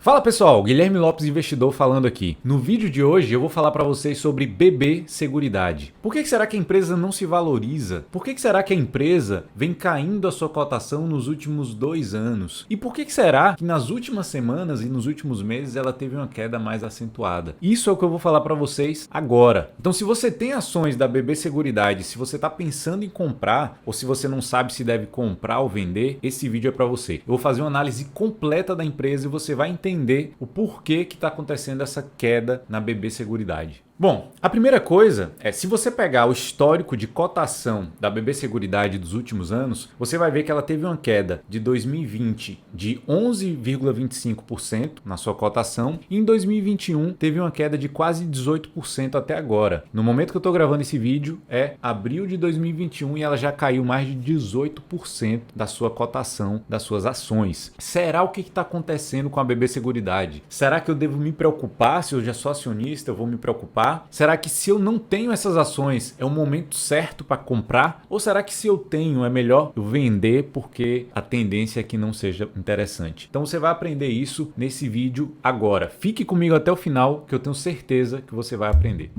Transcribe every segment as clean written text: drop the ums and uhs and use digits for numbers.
Fala pessoal, Guilherme Lopes, investidor, falando aqui. No vídeo de hoje eu vou falar para vocês sobre BB Seguridade. Por que será que a empresa não se valoriza? Por que será que a empresa vem caindo a sua cotação nos últimos 2 anos? E por que será que nas últimas semanas e nos últimos meses ela teve uma queda mais acentuada? Isso é o que eu vou falar para vocês agora. Então, se você tem ações da BB Seguridade, se você está pensando em comprar ou se você não sabe se deve comprar ou vender, esse vídeo é para você. Eu vou fazer uma análise completa da empresa e você vai entender o porquê que está acontecendo essa queda na BB Seguridade. Bom, a primeira coisa é, se você pegar o histórico de cotação da BB Seguridade dos últimos anos, você vai ver que ela teve uma queda de 2020 de 11,25% na sua cotação e em 2021 teve uma queda de quase 18% até agora. No momento que eu estou gravando esse vídeo é abril de 2021 e ela já caiu mais de 18% da sua cotação das suas ações. Será o que está acontecendo com a BB Seguridade? Será que eu devo me preocupar? Se eu já sou acionista, eu vou me preocupar? Será que se eu não tenho essas ações é o momento certo para comprar? Ou será que se eu tenho é melhor eu vender porque a tendência é que não seja interessante? Então você vai aprender isso nesse vídeo agora. Fique comigo até o final que eu tenho certeza que você vai aprender.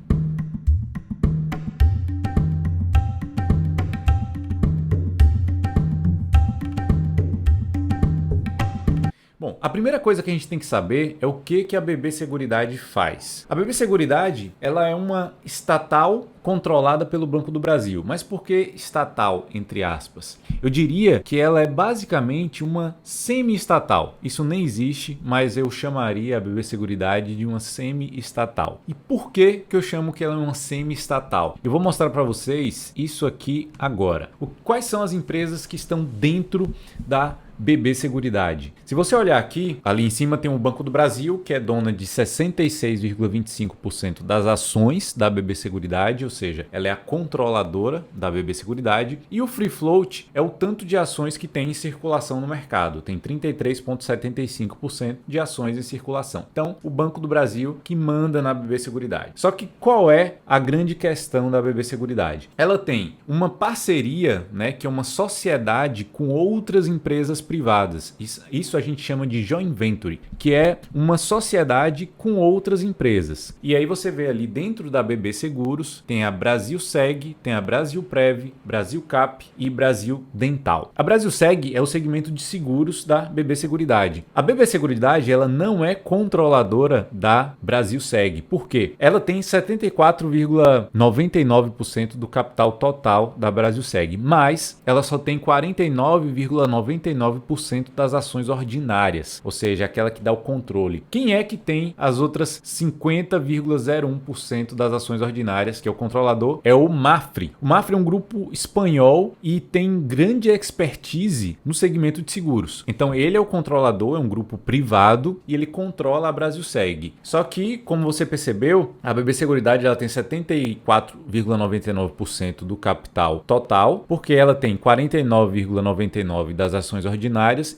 Bom, a primeira coisa que a gente tem que saber é o que a BB Seguridade faz. A BB Seguridade, ela é uma estatal controlada pelo Banco do Brasil. Mas por que estatal, entre aspas? Eu diria que ela é basicamente uma semi-estatal. Isso nem existe, mas eu chamaria a BB Seguridade de uma semi-estatal. E por que eu chamo que ela é uma semi-estatal? Eu vou mostrar para vocês isso aqui agora. Quais são as empresas que estão dentro da BB Seguridade? Se você olhar aqui, ali em cima tem o Banco do Brasil, que é dona de 66,25% das ações da BB Seguridade, ou seja, ela é a controladora da BB Seguridade, e o Free Float é o tanto de ações que tem em circulação no mercado, tem 33,75% de ações em circulação. Então, o Banco do Brasil que manda na BB Seguridade. Só que qual é a grande questão da BB Seguridade? Ela tem uma parceria, né, que é uma sociedade com outras empresas privadas. Isso a gente chama de joint venture, que é uma sociedade com outras empresas. E aí você vê ali dentro da BB Seguros, tem a Brasil Seg, tem a Brasil Prev, Brasil Cap e Brasil Dental. A Brasil Seg é o segmento de seguros da BB Seguridade. A BB Seguridade, ela não é controladora da Brasil Seg. Por quê? Ela tem 74,99% do capital total da Brasil Seg, mas ela só tem 49,99% das ações ordinárias, ou seja, aquela que dá o controle. Quem é que tem as outras 50,01% das ações ordinárias, que é o controlador? É o Mapfre. O Mapfre é um grupo espanhol e tem grande expertise no segmento de seguros. Então ele é o controlador, é um grupo privado e ele controla a Brasil Seg. Só que, como você percebeu, a BB Seguridade ela tem 74,99% do capital total, porque ela tem 49,99% das ações ordinárias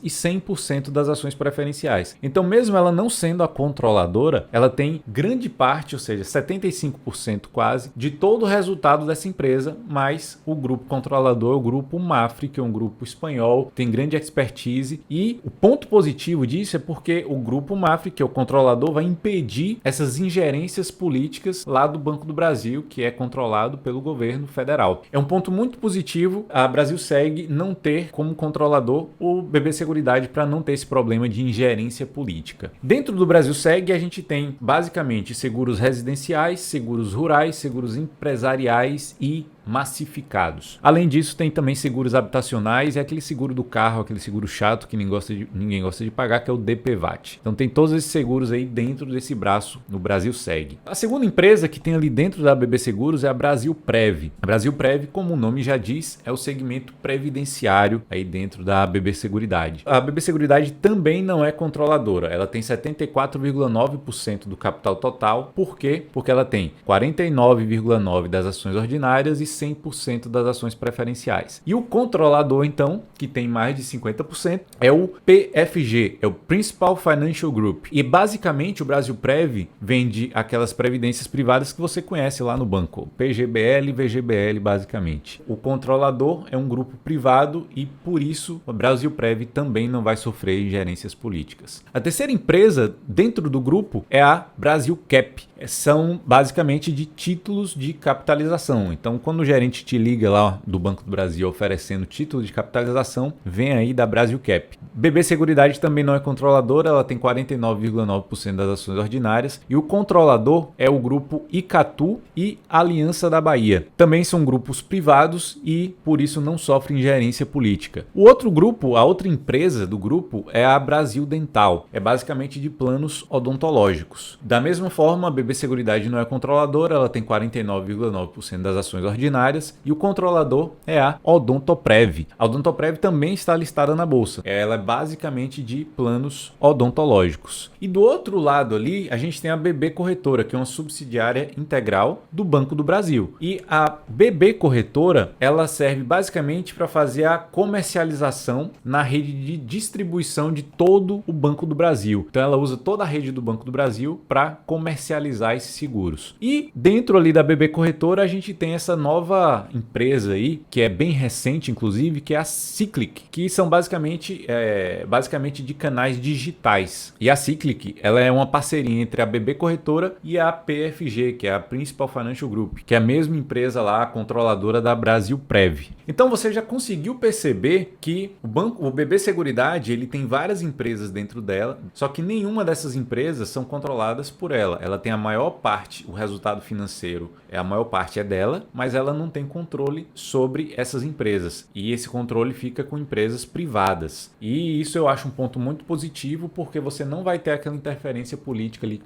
e 100% das ações preferenciais. Então, mesmo ela não sendo a controladora, ela tem grande parte, ou seja, 75% quase, de todo o resultado dessa empresa, mas o grupo controlador é o grupo Mapfre, que é um grupo espanhol, tem grande expertise, e o ponto positivo disso é porque o grupo Mapfre, que é o controlador, vai impedir essas ingerências políticas lá do Banco do Brasil, que é controlado pelo governo federal. É um ponto muito positivo a Brasil Seg não ter como controlador o BB Seguridade para não ter esse problema de ingerência política. Dentro do Brasil Seg, a gente tem basicamente seguros residenciais, seguros rurais, seguros empresariais e massificados. Além disso, tem também seguros habitacionais e aquele seguro do carro, aquele seguro chato que ninguém gosta de pagar, que é o DPVAT. Então tem todos esses seguros aí dentro desse braço no Brasil Seg. A segunda empresa que tem ali dentro da BB Seguros é a Brasil Prev. A Brasil Prev, como o nome já diz, é o segmento previdenciário aí dentro da BB Seguridade. A BB Seguridade também não é controladora. Ela tem 74,9% do capital total. Por quê? Porque ela tem 49,9% das ações ordinárias e 100% das ações preferenciais. E o controlador, então, que tem mais de 50%, é o PFG, é o Principal Financial Group. E basicamente o Brasilprev vende aquelas previdências privadas que você conhece lá no banco, PGBL e VGBL basicamente. O controlador é um grupo privado e por isso o Brasilprev também não vai sofrer ingerências políticas. A terceira empresa dentro do grupo é a Brasilcap. São basicamente de títulos de capitalização. Então, quando o gerente te liga lá do Banco do Brasil oferecendo título de capitalização, vem aí da Brasilcap. BB Seguridade também não é controladora, ela tem 49,9% das ações ordinárias e o controlador é o grupo Icatu e Aliança da Bahia. Também são grupos privados e por isso não sofrem ingerência política. O outro grupo, a outra empresa do grupo é a Brasil Dental. É basicamente de planos odontológicos. Da mesma forma, a BB Seguridade não é controladora, ela tem 49,9% das ações ordinárias e o controlador é a Odontoprev. A Odontoprev também está listada na bolsa. Ela é basicamente de planos odontológicos. E do outro lado ali, a gente tem a BB Corretora, que é uma subsidiária integral do Banco do Brasil. E a BB Corretora, ela serve basicamente para fazer a comercialização na rede de distribuição de todo o Banco do Brasil. Então ela usa toda a rede do Banco do Brasil para comercializar esses seguros. E dentro ali da BB Corretora, a gente tem essa nova empresa aí, que é bem recente inclusive, que é a Cyclic, que são basicamente de canais digitais. E a Cyclic, ela é uma parceria entre a BB Corretora e a PFG, que é a Principal Financial Group, que é a mesma empresa lá, a controladora da Brasilprev. Então você já conseguiu perceber que o BB Seguridade, ele tem várias empresas dentro dela, só que nenhuma dessas empresas são controladas por ela. Ela tem a maior parte, o resultado financeiro, a maior parte é dela, mas ela não tem controle sobre essas empresas. E esse controle fica com empresas privadas. E isso eu acho um ponto muito positivo, porque você não vai ter aquela interferência política ali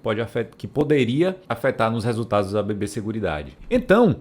que poderia afetar nos resultados da BB Seguridade. Então,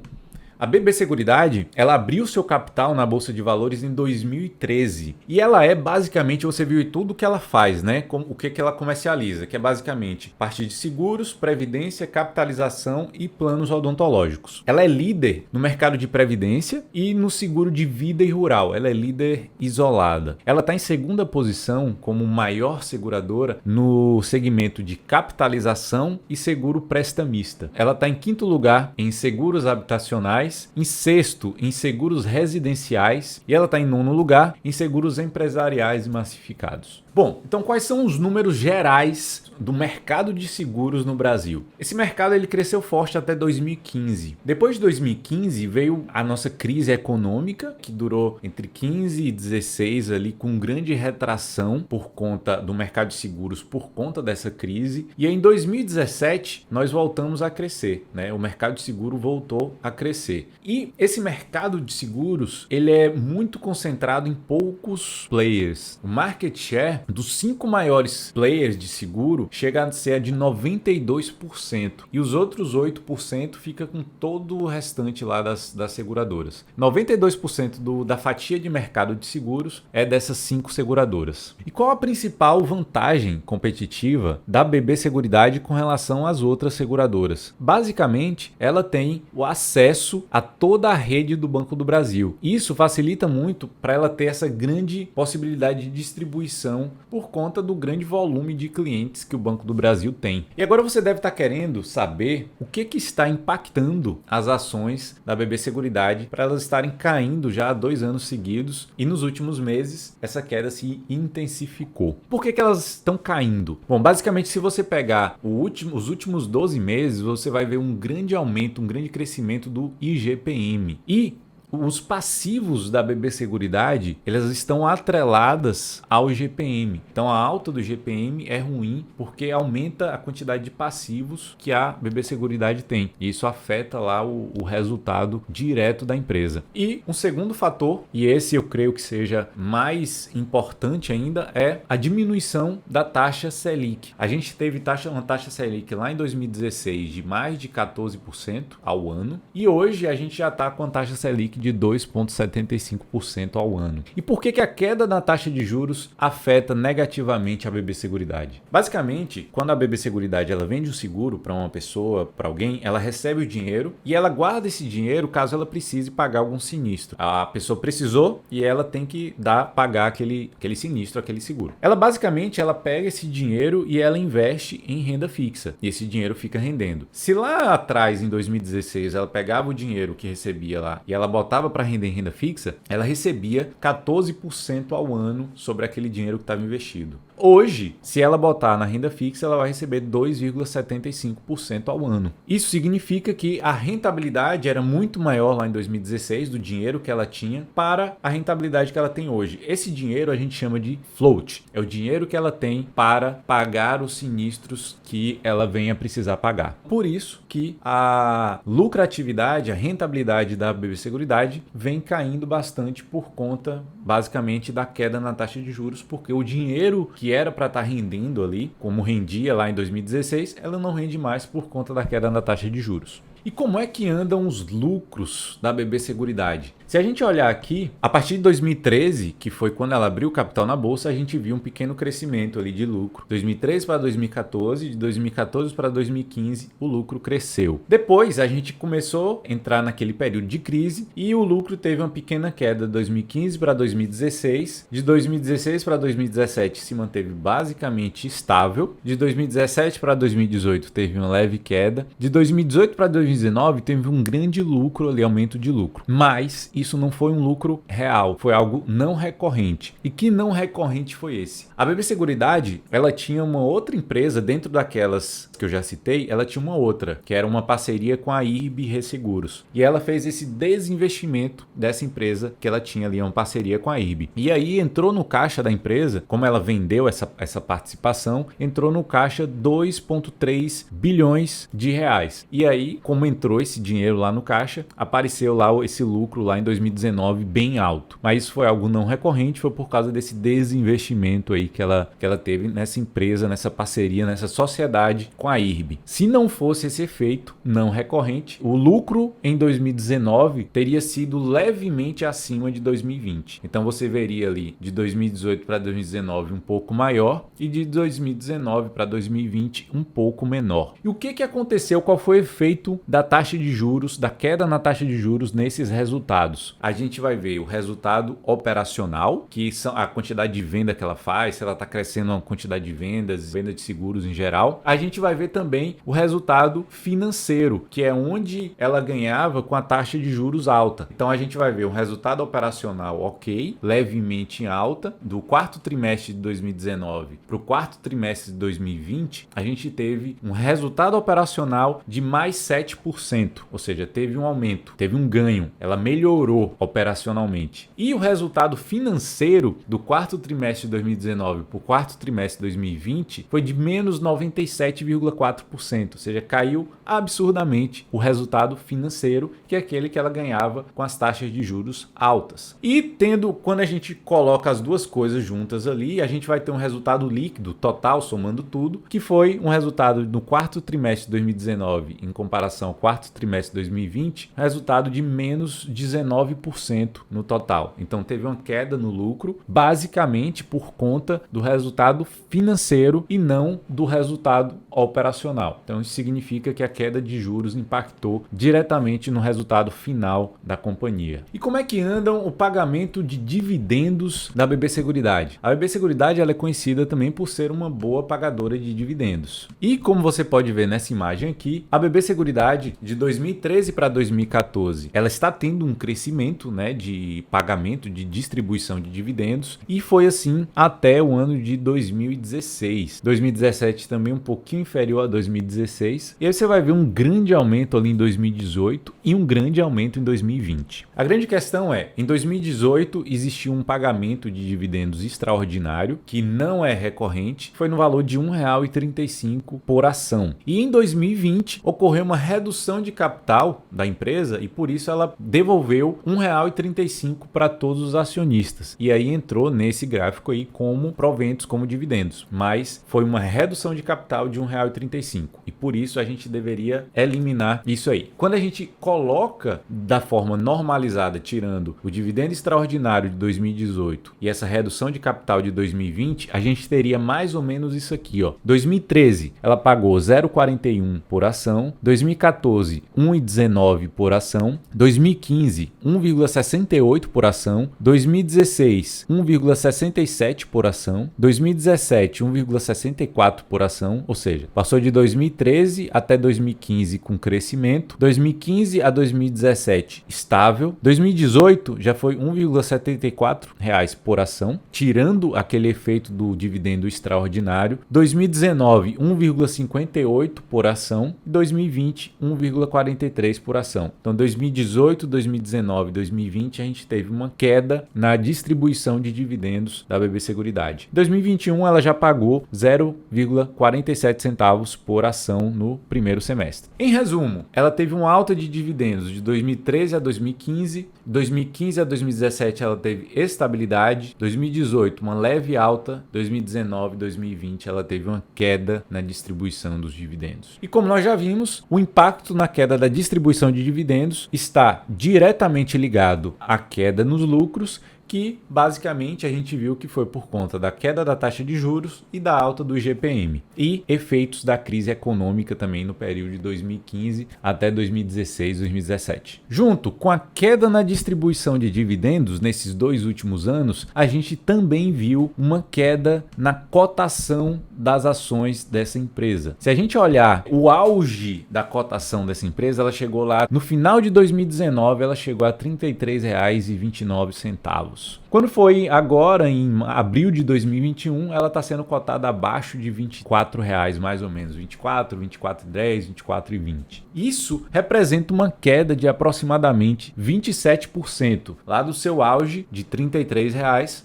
a BB Seguridade, ela abriu seu capital na Bolsa de Valores em 2013 e ela é basicamente, você viu tudo que ela faz, né? O que ela comercializa, que é basicamente parte de seguros, previdência, capitalização e planos odontológicos. Ela é líder no mercado de previdência e no seguro de vida e rural. Ela é líder isolada. Ela está em segunda posição como maior seguradora no segmento de capitalização e seguro prestamista. Ela está em quinto lugar em seguros habitacionais, em sexto em seguros residenciais e ela está em nono lugar em seguros empresariais e massificados. Bom, então quais são os números gerais do mercado de seguros no Brasil? Esse mercado ele cresceu forte até 2015. Depois de 2015 veio a nossa crise econômica, que durou entre 15 e 16 ali, com grande retração por conta do mercado de seguros, por conta dessa crise. E aí, em 2017 nós voltamos a crescer, né? O mercado de seguro voltou a crescer. E esse mercado de seguros ele é muito concentrado em poucos players. O market share dos 5 maiores players de seguro chega a ser de 92% e os outros 8% fica com todo o restante lá das seguradoras. 92% da fatia de mercado de seguros é dessas 5 seguradoras. E qual a principal vantagem competitiva da BB Seguridade com relação às outras seguradoras? Basicamente, ela tem o acesso a toda a rede do Banco do Brasil. Isso facilita muito para ela ter essa grande possibilidade de distribuição por conta do grande volume de clientes que o Banco do Brasil tem. E agora você deve estar querendo saber o que está impactando as ações da BB Seguridade para elas estarem caindo já há 2 anos seguidos e nos últimos meses essa queda se intensificou. Por que elas estão caindo? Bom, basicamente se você pegar os últimos 12 meses, você vai ver um grande aumento, um grande crescimento do IGPM. E os passivos da BB Seguridade, elas estão atreladas ao IGPM. Então a alta do IGPM é ruim porque aumenta a quantidade de passivos que a BB Seguridade tem. E isso afeta lá o resultado direto da empresa. E um segundo fator, e esse eu creio que seja mais importante ainda, é a diminuição da taxa Selic. A gente teve uma taxa Selic lá em 2016 de mais de 14% ao ano e hoje a gente já está com a taxa Selic de 2,75% ao ano. E por que a queda na taxa de juros afeta negativamente a BB Seguridade? Basicamente, quando a BB Seguridade ela vende um seguro para uma pessoa, para alguém, ela recebe o dinheiro e ela guarda esse dinheiro caso ela precise pagar algum sinistro. A pessoa precisou e ela tem que pagar aquele sinistro, aquele seguro. Ela basicamente ela pega esse dinheiro e ela investe em renda fixa e esse dinheiro fica rendendo. Se lá atrás, em 2016, ela pegava o dinheiro que recebia lá e ela botava para render em renda fixa, ela recebia 14% ao ano sobre aquele dinheiro que estava investido. Hoje, se ela botar na renda fixa, ela vai receber 2,75% ao ano. Isso significa que a rentabilidade era muito maior lá em 2016 do dinheiro que ela tinha para a rentabilidade que ela tem hoje. Esse dinheiro a gente chama de float. É o dinheiro que ela tem para pagar os sinistros que ela venha precisar pagar. Por isso que a lucratividade, a rentabilidade da BB Seguridade vem caindo bastante por conta, basicamente, da queda na taxa de juros, porque o dinheiro que era para estar rendendo ali, como rendia lá em 2016, ela não rende mais por conta da queda na taxa de juros. E como é que andam os lucros da BB Seguridade? Se a gente olhar aqui, a partir de 2013, que foi quando ela abriu o capital na bolsa, a gente viu um pequeno crescimento ali de lucro. 2013 para 2014, de 2014 para 2015, o lucro cresceu. Depois a gente começou a entrar naquele período de crise e o lucro teve uma pequena queda de 2015 para 2016. De 2016 para 2017 se manteve basicamente estável. De 2017 para 2018 teve uma leve queda. De 2018 para 2019 teve um grande lucro ali, aumento de lucro. Mas isso não foi um lucro real, foi algo não recorrente. E que não recorrente foi esse? A BB Seguridade, ela tinha uma outra empresa dentro daquelas que eu já citei, ela tinha uma outra, que era uma parceria com a IRB Resseguros. E ela fez esse desinvestimento dessa empresa que ela tinha ali, uma parceria com a IRB. E aí entrou no caixa da empresa, como ela vendeu essa participação, entrou no caixa 2,3 bilhões de reais. E aí, como entrou esse dinheiro lá no caixa, apareceu lá esse lucro lá em 2019 bem alto. Mas isso foi algo não recorrente, foi por causa desse desinvestimento aí que ela teve nessa empresa, nessa parceria, nessa sociedade com a IRB. Se não fosse esse efeito não recorrente, o lucro em 2019 teria sido levemente acima de 2020. Então você veria ali de 2018 para 2019 um pouco maior e de 2019 para 2020 um pouco menor. E o que aconteceu? Qual foi o efeito da taxa de juros, da queda na taxa de juros nesses resultados? A gente vai ver o resultado operacional, que são a quantidade de venda que ela faz, se ela está crescendo a quantidade de vendas, venda de seguros em geral. A gente vai ver também o resultado financeiro, que é onde ela ganhava com a taxa de juros alta. Então a gente vai ver o resultado operacional ok, levemente em alta. Do quarto trimestre de 2019 para o quarto trimestre de 2020, a gente teve um resultado operacional de mais 7%, ou seja, teve um aumento, teve um ganho, ela melhorou operacionalmente. E o resultado financeiro do quarto trimestre de 2019 para o quarto trimestre de 2020 foi de menos 97,4%, ou seja, caiu absurdamente o resultado financeiro, que é aquele que ela ganhava com as taxas de juros altas. E quando a gente coloca as duas coisas juntas ali, a gente vai ter um resultado líquido total, somando tudo, que foi um resultado no quarto trimestre de 2019 em comparação ao quarto trimestre de 2020, resultado de menos 19% no total. Então teve uma queda no lucro, basicamente por conta do resultado financeiro e não do resultado operacional. Então isso significa que a queda de juros impactou diretamente no resultado final da companhia. E como é que andam o pagamento de dividendos da BB Seguridade? A BB Seguridade ela é conhecida também por ser uma boa pagadora de dividendos. E como você pode ver nessa imagem aqui, a BB Seguridade de 2013 para 2014, ela está tendo um crescimento, né, de pagamento, de distribuição de dividendos, e foi assim até o ano de 2016. 2017 também um pouquinho inferior a 2016. E aí você vai ver um grande aumento ali em 2018 e um grande aumento em 2020. A grande questão é, em 2018 existiu um pagamento de dividendos extraordinário, que não é recorrente, foi no valor de R$ 1,35 por ação. E em 2020 ocorreu uma redução de capital da empresa e por isso ela devolveu deu R$ 1,35 para todos os acionistas. E aí entrou nesse gráfico aí como proventos, como dividendos. Mas foi uma redução de capital de R$ 1,35. E por isso a gente deveria eliminar isso aí. Quando a gente coloca da forma normalizada, tirando o dividendo extraordinário de 2018 e essa redução de capital de 2020, a gente teria mais ou menos isso aqui, ó. 2013, ela pagou 0,41 por ação, 2014, 1,19 por ação, 2015, 1,68 por ação, 2016, 1,67 por ação, 2017, 1,64 por ação, ou seja, passou de 2013 até 2015 com crescimento, 2015 a 2017 estável, 2018 já foi R$ 1,74 por ação, tirando aquele efeito do dividendo extraordinário, 2019 1,58 por ação e 2020 1,43 por ação. Então 2018, 2019, 2020 a gente teve uma queda na distribuição de dividendos da BB Seguridade. Em 2021 ela já pagou 0,47 centavos por ação no primeiro semestre. Em resumo, ela teve uma alta de dividendos de 2013 a 2015, 2015 a 2017 ela teve estabilidade, 2018 uma leve alta, 2019 e 2020 ela teve uma queda na distribuição dos dividendos. E como nós já vimos, o impacto na queda da distribuição de dividendos está diretamente ligado à queda nos lucros, que basicamente a gente viu que foi por conta da queda da taxa de juros e da alta do IGPM e efeitos da crise econômica também no período de 2015 até 2016, 2017. Junto com a queda na distribuição de dividendos nesses 2 últimos anos, a gente também viu uma queda na cotação das ações dessa empresa. Se a gente olhar o auge da cotação dessa empresa, ela chegou lá no final de 2019, ela chegou a R$ 33,29. Quando foi agora em abril de 2021, ela está sendo cotada abaixo de R$ 24 mais ou menos, 24, 24,10, 24,20. Isso representa uma queda de aproximadamente 27% lá do seu auge de R$ 33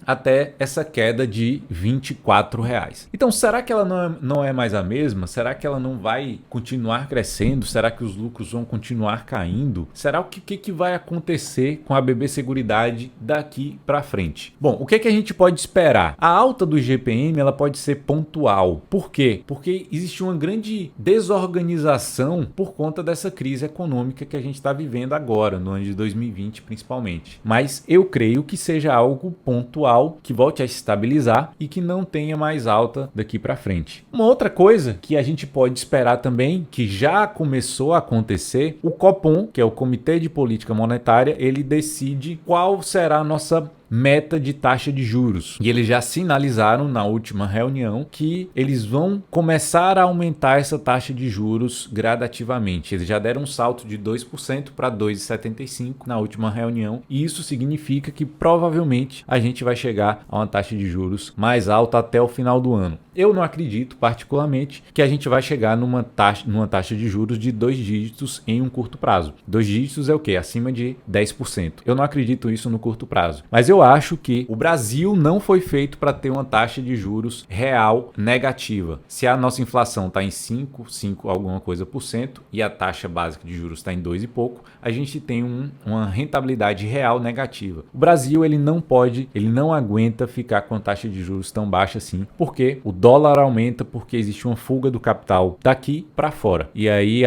até essa queda de R$ 24. Então, será que ela não é mais a mesma? Será que ela não vai continuar crescendo? Será que os lucros vão continuar caindo? Será o que vai acontecer com a BB Seguridade daqui para frente? Bom, o que a gente pode esperar? A alta do IGPM ela pode ser pontual. Por quê? Porque existe uma grande desorganização por conta dessa crise econômica que a gente está vivendo agora, no ano de 2020 principalmente. Mas eu creio que seja algo pontual, que volte a se estabilizar e que não tenha mais alta daqui para frente. Uma outra coisa que a gente pode esperar também, que já começou a acontecer, o Copom, que é o Comitê de Política Monetária, ele decide qual será a nossa meta de taxa de juros. E eles já sinalizaram na última reunião que eles vão começar a aumentar essa taxa de juros gradativamente. Eles já deram um salto de 2% para 2,75% na última reunião. E isso significa que provavelmente a gente vai chegar a uma taxa de juros mais alta até o final do ano. Eu não acredito, particularmente, que a gente vai chegar numa taxa de juros de 2 dígitos em um curto prazo. 2 dígitos é o quê? Acima de 10%. Eu não acredito isso no curto prazo. Mas eu acho que o Brasil não foi feito para ter uma taxa de juros real negativa. Se a nossa inflação está em 5 alguma coisa por cento e a taxa básica de juros está em 2 e pouco, a gente tem uma rentabilidade real negativa. O Brasil ele não aguenta ficar com a taxa de juros tão baixa assim, porque o dólar aumenta, porque existe uma fuga do capital daqui para fora. E aí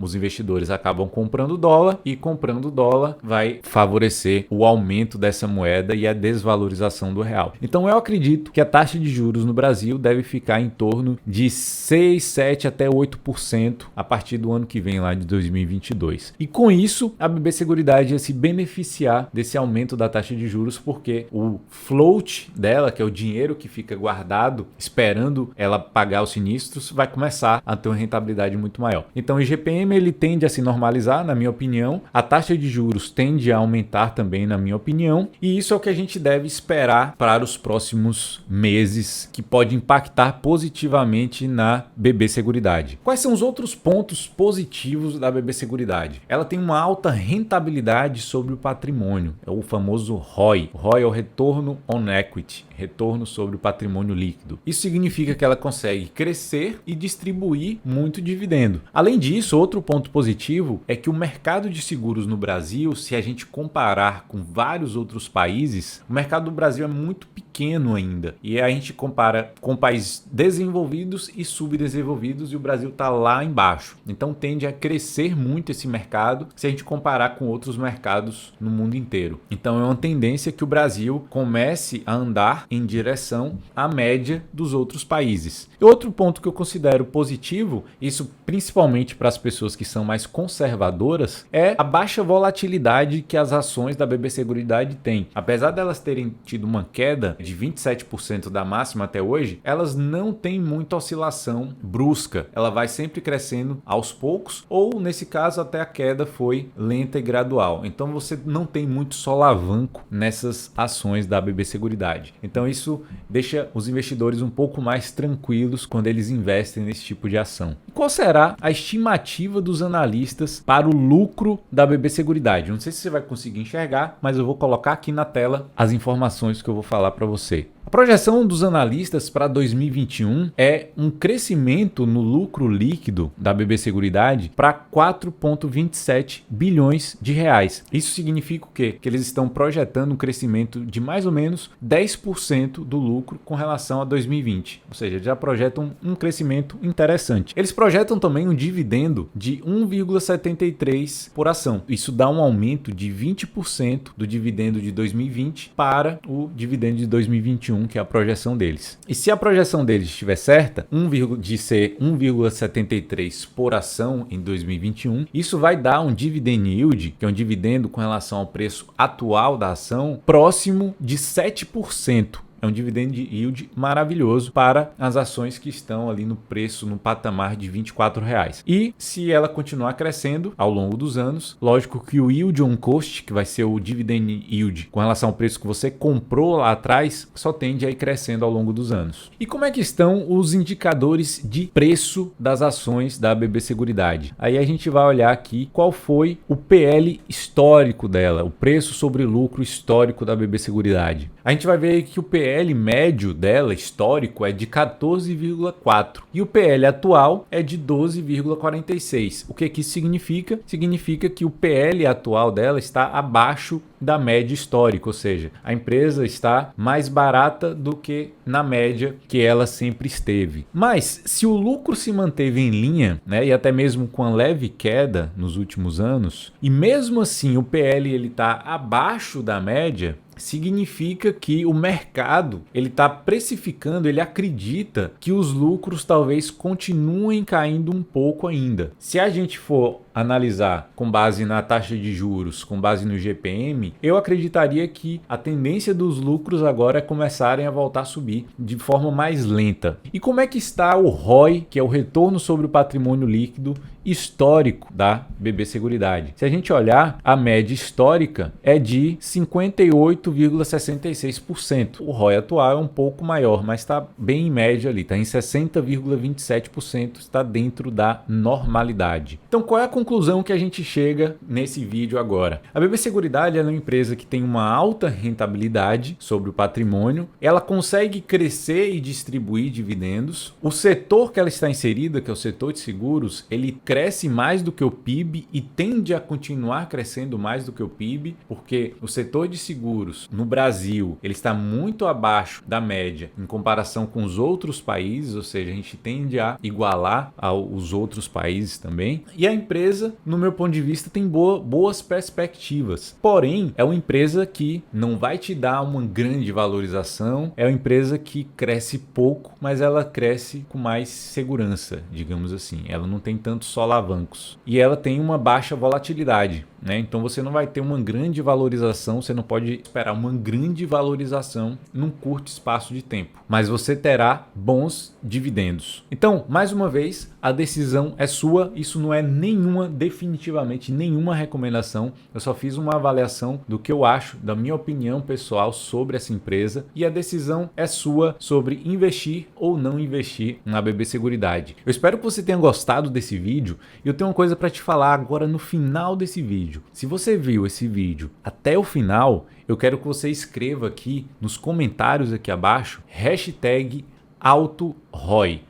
os investidores acabam comprando dólar, e comprando dólar vai favorecer o aumento dessa moeda e a desvalorização do real. Então eu acredito que a taxa de juros no Brasil deve ficar em torno de 6, 7 até 8% a partir do ano que vem, lá de 2022. E com isso, a BB Seguridade ia se beneficiar desse aumento da taxa de juros, porque o float dela, que é o dinheiro que fica guardado esperando ela pagar os sinistros, vai começar a ter uma rentabilidade muito maior. Então o IGPM ele tende a se normalizar, na minha opinião. A taxa de juros tende a aumentar também, na minha opinião. opinião, e isso é o que a gente deve esperar para os próximos meses, que pode impactar positivamente na BB Seguridade. Quais são os outros pontos positivos da BB Seguridade? Ela tem uma alta rentabilidade sobre o patrimônio, é o famoso ROI. O ROI é o Retorno on Equity, retorno sobre o patrimônio líquido. Isso significa que ela consegue crescer e distribuir muito dividendo. Além disso, outro ponto positivo é que o mercado de seguros no Brasil, se a gente comparar com vários outros países, o mercado do Brasil é muito pequeno ainda. E a gente compara com países desenvolvidos e subdesenvolvidos e o Brasil está lá embaixo. Então tende a crescer muito esse mercado se a gente comparar com outros mercados no mundo inteiro. Então é uma tendência que o Brasil comece a andar em direção à média dos outros países. E outro ponto que eu considero positivo, isso principalmente para as pessoas que são mais conservadoras, é a baixa volatilidade que as ações da BB Seguridade têm. Apesar delas terem tido uma queda de 27% da máxima até hoje, elas não têm muita oscilação brusca. Ela vai sempre crescendo aos poucos, ou nesse caso até a queda foi lenta e gradual. Então você não tem muito solavanco nessas ações da BB Seguridade. Então isso deixa os investidores um pouco mais tranquilos quando eles investem nesse tipo de ação. E qual será a estimativa dos analistas para o lucro da BB Seguridade? Não sei se você vai conseguir enxergar, mas eu vou colocar aqui na tela as informações que eu vou falar para você. A projeção dos analistas para 2021 é um crescimento no lucro líquido da BB Seguridade para 4,27 bilhões de reais. Isso significa o quê? Que eles estão projetando um crescimento de mais ou menos 10% do lucro com relação a 2020. Ou seja, já projetam um crescimento interessante. Eles projetam também um dividendo de 1,73 por ação. Isso dá um aumento de 20% do dividendo de 2020 para o dividendo de 2021, que é a projeção deles. E se a projeção deles estiver certa, de ser 1,73 por ação em 2021, isso vai dar um dividend yield, que é um dividendo com relação ao preço atual da ação, próximo de 7%. É um dividend yield maravilhoso para as ações que estão ali no preço, no patamar de R$24. E se ela continuar crescendo ao longo dos anos, lógico que o yield on cost, que vai ser o dividend yield com relação ao preço que você comprou lá atrás, só tende a ir crescendo ao longo dos anos. E como é que estão os indicadores de preço das ações da BB Seguridade? Aí a gente vai olhar aqui qual foi o PL histórico dela, o preço sobre lucro histórico da BB Seguridade. A gente vai ver que o PL médio dela, histórico, é de 14,4 e o PL atual é de 12,46. O que isso significa? Significa que o PL atual dela está abaixo da média histórica, ou seja, a empresa está mais barata do que na média que ela sempre esteve. Mas se o lucro se manteve em linha, né, e até mesmo com a leve queda nos últimos anos, e mesmo assim o PL ele está abaixo da média, significa que o mercado ele está precificando, ele acredita que os lucros talvez continuem caindo um pouco ainda. Se a gente for analisar com base na taxa de juros, com base no GPM, eu acreditaria que a tendência dos lucros agora é começarem a voltar a subir de forma mais lenta. E como é que está o ROI, que é o retorno sobre o patrimônio líquido histórico da BB Seguridade? Se a gente olhar, a média histórica é de 58,66%. O ROI atual é um pouco maior, mas está bem em média ali, está em 60,27%, está dentro da normalidade. Então qual é a conclusão que a gente chega nesse vídeo agora? A BB Seguridade é uma empresa que tem uma alta rentabilidade sobre o patrimônio, ela consegue crescer e distribuir dividendos. O setor que ela está inserida, que é o setor de seguros, ele cresce mais do que o PIB e tende a continuar crescendo mais do que o PIB, porque o setor de seguros no Brasil ele está muito abaixo da média em comparação com os outros países, ou seja, a gente tende a igualar aos outros países também. E a empresa, no meu ponto de vista, tem boas perspectivas. Porém, é uma empresa que não vai te dar uma grande valorização, é uma empresa que cresce pouco, mas ela cresce com mais segurança, digamos assim. Ela não tem tantos solavancos. E ela tem uma baixa volatilidade, né? Então você não vai ter uma grande valorização, você não pode esperar terá uma grande valorização num curto espaço de tempo, mas você terá bons dividendos. Então, mais uma vez, a decisão é sua. Isso não é definitivamente nenhuma recomendação. Eu só fiz uma avaliação do que eu acho, da minha opinião pessoal sobre essa empresa, e a decisão é sua sobre investir ou não investir na BB Seguridade. Eu espero que você tenha gostado desse vídeo e eu tenho uma coisa para te falar agora no final desse vídeo. Se você viu esse vídeo até o final, eu quero que você escreva aqui nos comentários aqui abaixo #AutoROI.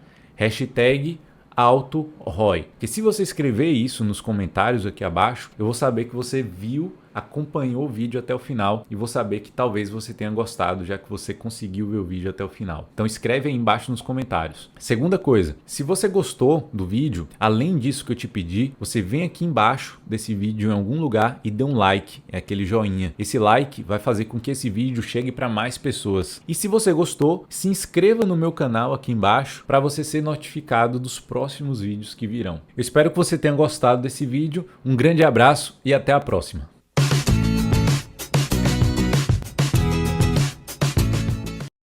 #AutoROI. Porque se você escrever isso nos comentários aqui abaixo, eu vou saber que você viu, acompanhou o vídeo até o final e vou saber que talvez você tenha gostado, já que você conseguiu ver o vídeo até o final. Então escreve aí embaixo nos comentários. Segunda coisa, se você gostou do vídeo, além disso que eu te pedi, você vem aqui embaixo desse vídeo em algum lugar e dê um like, é aquele joinha. Esse like vai fazer com que esse vídeo chegue para mais pessoas. E se você gostou, se inscreva no meu canal aqui embaixo para você ser notificado dos próximos vídeos que virão. Eu espero que você tenha gostado desse vídeo, um grande abraço e até a próxima.